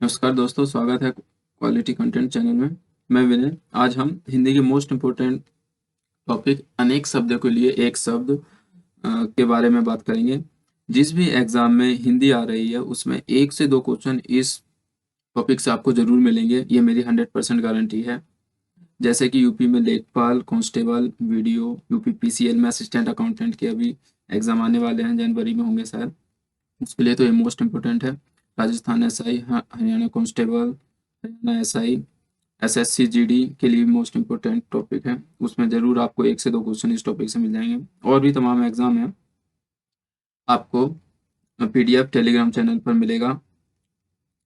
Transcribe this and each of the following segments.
नमस्कार दोस्तों, स्वागत है क्वालिटी कंटेंट चैनल में। मैं विनय। आज हम हिंदी के मोस्ट इम्पोर्टेंट टॉपिक अनेक शब्दों के लिए एक शब्द के बारे में बात करेंगे। जिस भी एग्जाम में हिंदी आ रही है उसमें 1 से 2 क्वेश्चन इस टॉपिक से आपको जरूर मिलेंगे, ये मेरी 100% गारंटी है। जैसे कि यूपी में लेखपाल, कांस्टेबल, वीडियो, यूपी पीसीएल में असिस्टेंट अकाउंटेंट के अभी एग्जाम आने वाले हैं, जनवरी में होंगे शायद। उसके लिए तो ये मोस्ट इम्पोर्टेंट है। Rajasthan SI, Haryana constable, Haryana SI, SSC GD के लिए मोस्ट इम्पोर्टेंट टॉपिक है। उसमें जरूर आपको 1 से 2 क्वेश्चन इस टॉपिक से मिल जाएंगे। और भी तमाम एग्जाम है, आपको पीडीएफ टेलीग्राम चैनल पर मिलेगा,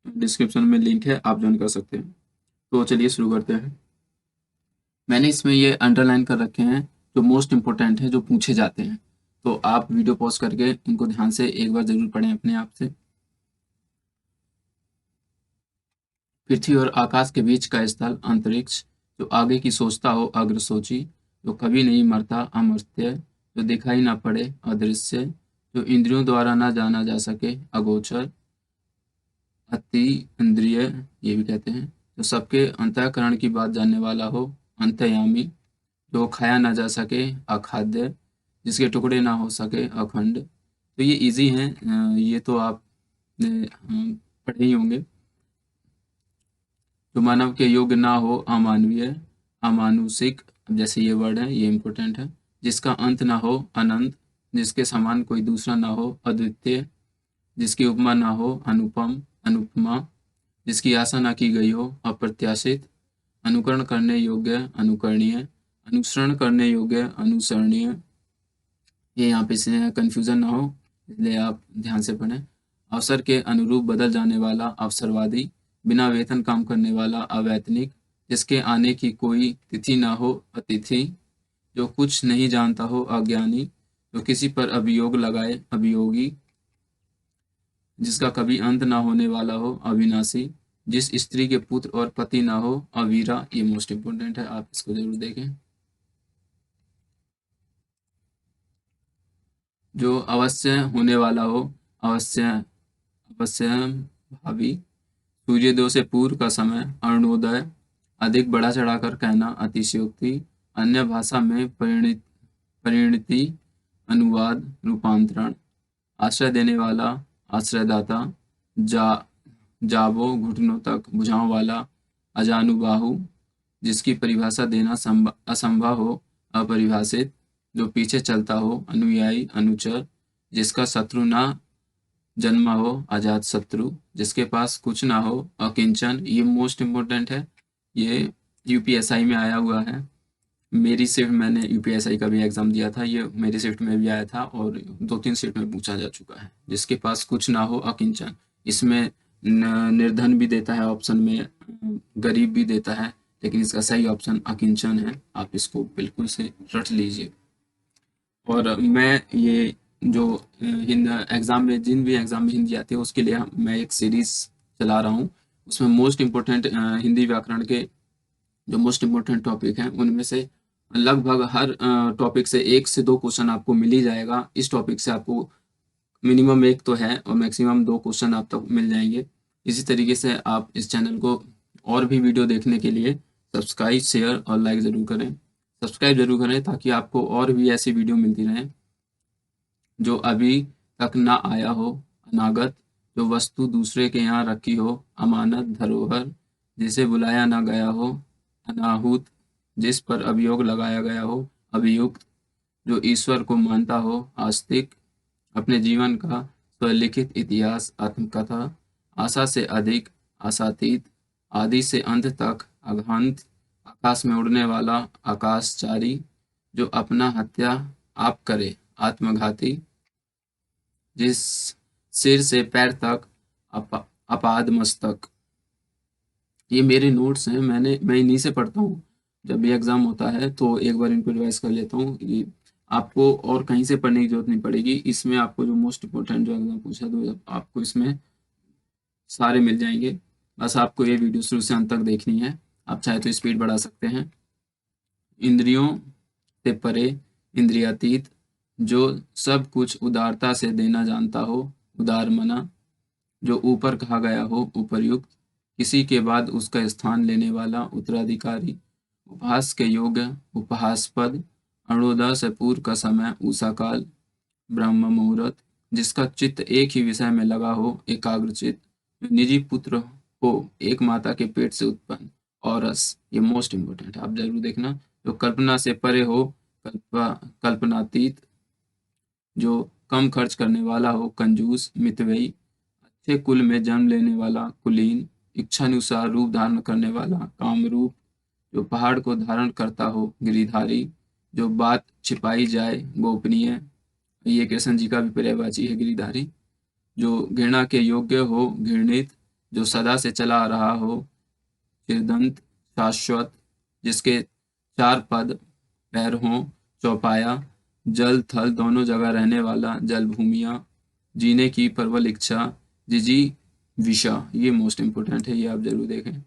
डिस्क्रिप्शन में लिंक है, आप ज्वाइन कर सकते हैं। तो चलिए शुरू करते हैं। मैंने इसमें ये अंडरलाइन कर रखे हैं जो मोस्ट इम्पोर्टेंट है, जो पूछे जाते हैं। तो आप वीडियो पॉज करके इनको ध्यान से एक बार जरूर पढ़ें अपने आप से। पृथ्वी और आकाश के बीच का स्थल अंतरिक्ष, जो आगे की सोचता हो अग्रसोची, जो कभी नहीं मरता अमर्त्य, जो दिखाई ना पड़े अदृश्य, जो इंद्रियों द्वारा ना जाना जा सके अगोचर, अति इंद्रिय ये भी कहते हैं, जो सबके अंतःकरण की बात जानने वाला हो अंतर्यामी, जो खाया ना जा सके अखाद्य, जिसके टुकड़े ना हो सके अखंड। तो ये इजी हैं, ये तो आप पढ़े ही होंगे। जो मानव के योग्य ना हो अमानवीय, अमानुषिक, जैसे ये वर्ड है ये इम्पोर्टेंट है। जिसका अंत ना हो अनंत, जिसके समान कोई दूसरा ना हो अद्वितीय, जिसकी उपमा ना हो अनुपम अनुपमा, जिसकी आशा ना की गई हो अप्रत्याशित, अनुकरण करने योग्य अनुकरणीय, अनुसरण करने योग्य अनुसरणीय। ये यहाँ पे से कंफ्यूजन ना हो, इसलिए आप ध्यान से पढ़ें। अवसर के अनुरूप बदल जाने वाला अवसरवादी, बिना वेतन काम करने वाला अवैतनिक, जिसके आने की कोई तिथि ना हो अतिथि, जो कुछ नहीं जानता हो अज्ञानी, जो किसी पर अभियोग लगाए अभियोगी, जिसका कभी अंत ना होने वाला हो अविनाशी, जिस स्त्री के पुत्र और पति ना हो अवीरा। ये मोस्ट इम्पोर्टेंट है, आप इसको जरूर देखें। जो अवश्य होने वाला हो अवश्य अवश्य भावी, सूर्योदय से पूर्व का समय अरुणोदय, अधिक बढ़ा चढ़ाकर कहना अतिशयोक्ति, अन्य भाषा में परिणति अनुवाद रूपांतरण, आश्रय देने वाला आश्रयदाता, जा जाबो घुटनों तक बुझाव वाला अजानुबाहु, जिसकी परिभाषा देना असंभव हो अपरिभाषित, जो पीछे चलता हो अनुयायी अनुचर, जिसका शत्रु ना जन्मा हो अजात शत्रु, जिसके पास कुछ ना हो अकिंचन। ये मोस्ट इम्पोर्टेंट है, ये यूपीएसआई में आया हुआ है। मेरी शिफ्ट, मैंने यूपीएसआई का भी एग्जाम दिया था, ये मेरी शिफ्ट में भी आया था और 2-3 शिफ्ट में पूछा जा चुका है। जिसके पास कुछ ना हो अकिंचन, इसमें निर्धन भी देता है ऑप्शन में, गरीब भी देता है, लेकिन इसका सही ऑप्शन अकिंचन है। आप इसको बिल्कुल से रट लीजिए। और मैं ये जो हिंद एग्ज़ाम में, जिन भी एग्ज़ाम में हिंदी आती है उसके लिए मैं एक सीरीज़ चला रहा हूँ। उसमें मोस्ट इम्पोर्टेंट हिंदी व्याकरण के जो मोस्ट इम्पोर्टेंट टॉपिक हैं उनमें से लगभग हर टॉपिक से 1 से 2 क्वेश्चन आपको मिल ही जाएगा। इस टॉपिक से आपको मिनिमम 1 तो है और मैक्सिमम 2 क्वेश्चन आप तक मिल जाएंगे। इसी तरीके से आप इस चैनल को और भी वीडियो देखने के लिए सब्सक्राइब, शेयर और लाइक ज़रूर करें। सब्सक्राइब ज़रूर करें ताकि आपको और भी ऐसी वीडियो मिलती रहें जो अभी तक ना आया हो अनागत, जो वस्तु दूसरे के यहाँ रखी हो अमानत धरोहर, जिसे बुलाया ना गया हो अनाहूत, जिस पर अभियोग लगाया गया हो अभियुक्त, जो ईश्वर को मानता हो आस्तिक, अपने जीवन का स्वलिखित इतिहास आत्मकथा, आशा से अधिक आशातीत, आदि से अंत तक अघांत, आकाश में उड़ने वाला आकाशचारी, जो अपना हत्या आप करे आत्मघाती, जिस सिर से पैर तक अपाद मस्तक। ये मेरे नोट्स हैं, मैं इन्हीं से पढ़ता हूँ। जब भी एग्जाम होता है तो एक बार इनको रिवाइज कर लेता हूँ। ये आपको और कहीं से पढ़ने की जरूरत नहीं पड़ेगी। इसमें आपको जो मोस्ट इम्पोर्टेंट जो एग्जाम पूछा तो आपको इसमें सारे मिल जाएंगे। बस आपको ये वीडियो शुरू से अंत तक देखनी है। आप चाहे तो स्पीड बढ़ा सकते हैं। इंद्रियों से परे इंद्रियातीत, जो सब कुछ उदारता से देना जानता हो उदार मना, जो ऊपर कहा गया हो उपरयुक्त, किसी के बाद उसका स्थान लेने वाला उत्तराधिकारी, उपहास के योग्य, उपहासपद, अरुणोदय से पूर्व का समय, उषा काल, ब्रह्म मुहूर्त, जिसका चित्त एक ही विषय में लगा हो, एकाग्रचित, जो निजी पुत्र हो, एक माता के पेट से उत्पन्न, औरस, ये मोस्ट इम्पोर्टेंट है, आप जरूर देखना, जो कल्पना से परे हो, कल्पनातीत, जो कम खर्च करने वाला हो, कंजूस, मितव्ययी, अच्छे कुल में जन्म लेने वाला, कुलीन, इच्छानुसार रूप धारण करने वाला, कामरूप, जो पहाड़ को धारण करता हो, गिरिधारी, जो बात छिपाई जाए, गोपनीय, ये कृष्ण जी का भी पर्यायवाची है गिरिधारी, जो घृणा के योग्य हो, घृणित, जो सदा से चला आ रहा हो, चिरदंत, शाश्वत, जिसके चार पद पैर हों, चौपाया, जल थल दोनों जगह रहने वाला, जल भूमिया, जीने की प्रबल इच्छा, जिजी विषा, ये मोस्ट इम्पोर्टेंट है, ये आप जरूर देखें।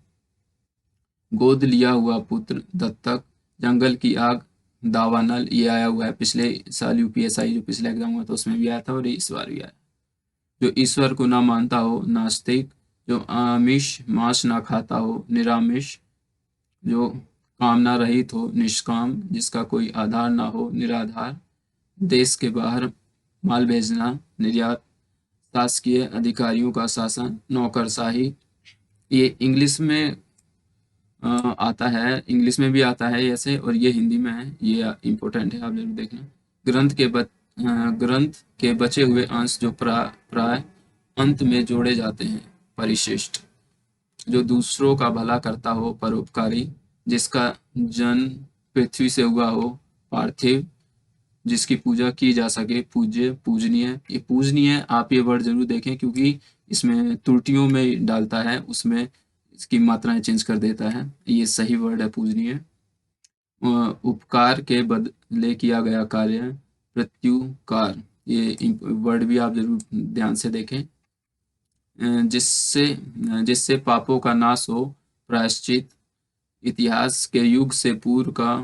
गोद लिया हुआ पुत्र, दत्तक, जंगल की आग, दावानल, ये आया हुआ है पिछले साल यूपीएसआई जो पिछले एग्जाम हुआ था उसमें भी आया था और ये इस बार भी आया। जो ईश्वर को ना मानता हो, नास्तिक, जो आमिष मांस ना खाता हो, निरामिष, जो कामना रहित हो, निष्काम, जिसका कोई आधार ना हो, निराधार, देश के बाहर माल भेजना, निर्यात, शासकीय अधिकारियों का शासन, नौकरशाही, ये इंग्लिश में आता है, इंग्लिश में भी आता है ऐसे, और ये हिंदी में है, ये इम्पोर्टेंट है, आप जरूर देखना। ग्रंथ के बचे हुए अंश जो प्राय अंत में जोड़े जाते हैं, परिशिष्ट, जो दूसरों का भला करता हो, परोपकारी, जिसका जन्म पृथ्वी से हुआ हो, पार्थिव, जिसकी पूजा की जा सके, पूज्य, पूजनीय, ये पूजनीय आप ये वर्ड जरूर देखें क्योंकि इसमें त्रुटियों में डालता है, उसमें इसकी मात्राएं चेंज कर देता है, ये सही वर्ड है पूजनीय। उपकार के बदले किया गया कार्य, प्रत्युकार, ये वर्ड भी आप जरूर ध्यान से देखें। जिससे जिससे पापों का नाश हो, प्रायश्चित, इतिहास के युग से पूर्व का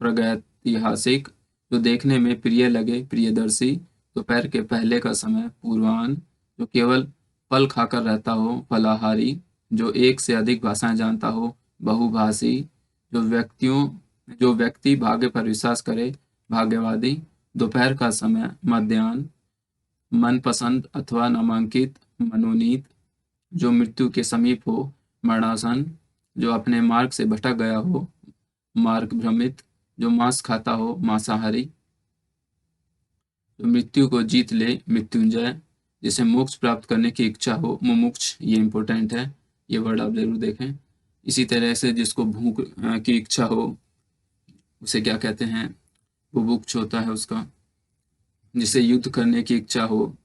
प्रागैतिहासिक, जो देखने में प्रिय लगे, प्रियदर्शी, दोपहर के पहले का समय, पूर्वाह्न, जो केवल फल खाकर रहता हो, फलाहारी, जो एक से अधिक भाषाएं जानता हो, बहुभाषी, जो व्यक्ति भाग्य पर विश्वास करे, भाग्यवादी, दोपहर का समय, मध्याह्न, मनपसंद अथवा नामांकित, मनोनीत, जो मृत्यु के समीप हो, मरणासन, जो अपने मार्ग से भटक गया हो, मार्ग भ्रमित, जो मांस खाता हो, मांसाहारी, जो मृत्यु को जीत ले, मृत्युंजय, जिसे मोक्ष प्राप्त करने की इच्छा हो, मुमुक्ष, ये इंपॉर्टेंट है, ये वर्ड आप जरूर देखें। इसी तरह से जिसको भूख की इच्छा हो उसे क्या कहते हैं, बुभुक्ष होता है उसका, जिसे युद्ध करने की इच्छा हो,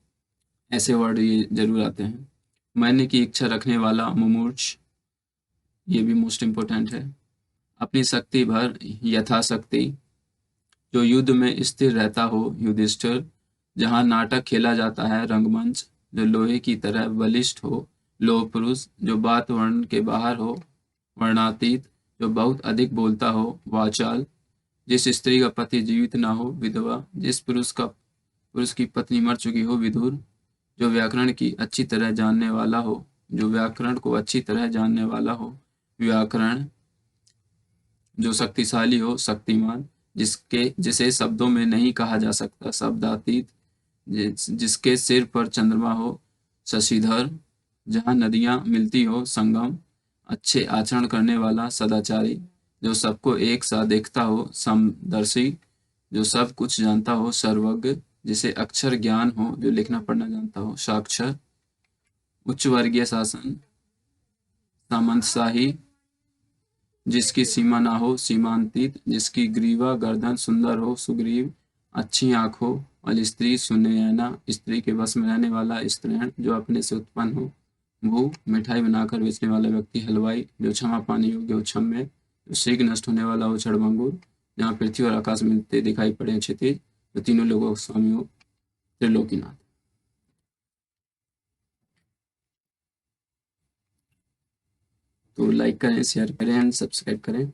ऐसे वर्ड ये जरूर आते हैं। मरने की इच्छा रखने वाला, मुमूर्ष, ये भी मोस्ट इम्पोर्टेंट है। अपनी शक्ति भर, यथाशक्ति, जो युद्ध में स्थिर रहता हो, युधिष्ठिर, जहाँ नाटक खेला जाता है, रंगमंच, जो लोहे की तरह बलिष्ठ हो, लोह पुरुष, जो बात वर्ण के बाहर हो, वर्णातीत, जो बहुत अधिक बोलता हो, वाचाल, जिस स्त्री का पति जीवित ना हो, विधवा, जिस पुरुष की पत्नी मर चुकी हो, विधुर, जो व्याकरण की अच्छी तरह जानने वाला हो, जो व्याकरण को अच्छी तरह जानने वाला हो, व्याकरण, जो शक्तिशाली हो, शक्तिमान, जिसे शब्दों में नहीं कहा जा सकता, शब्दातीत, जिसके सिर पर चंद्रमा हो, शशिधर, जहाँ नदियाँ मिलती हो, संगम, अच्छे आचरण करने वाला, सदाचारी, जो सबको एक सा देखता हो, समदर्शी, जो सब कुछ जानता हो, सर्वज्ञ, जिसे अक्षर ज्ञान हो, जो लिखना पढ़ना जानता हो, साक्षर, उच्च वर्गीय शासन, सामंतशाही, जिसकी सीमा ना हो, सीमांतित, जिसकी ग्रीवा गर्दन सुंदर हो, सुग्रीव, अच्छी आँख हो, और स्त्री, सुनयना, स्त्री के बस में रहने वाला, स्त्रीण, जो अपने से उत्पन्न हो, भू, मिठाई बनाकर बेचने वाला व्यक्ति, हलवाई, जो क्षमा पाने योग्य हो, क्षम्य, जो शीघ्र नष्ट होने वाला हो, क्षणभंगुर, जहाँ पृथ्वी और आकाश मिलते दिखाई पड़े, क्षितिज, जो तीनों लोगों का स्वामी हो, त्रिलोकीनाथ। तो लाइक करें, शेयर करें एंड सब्सक्राइब करें।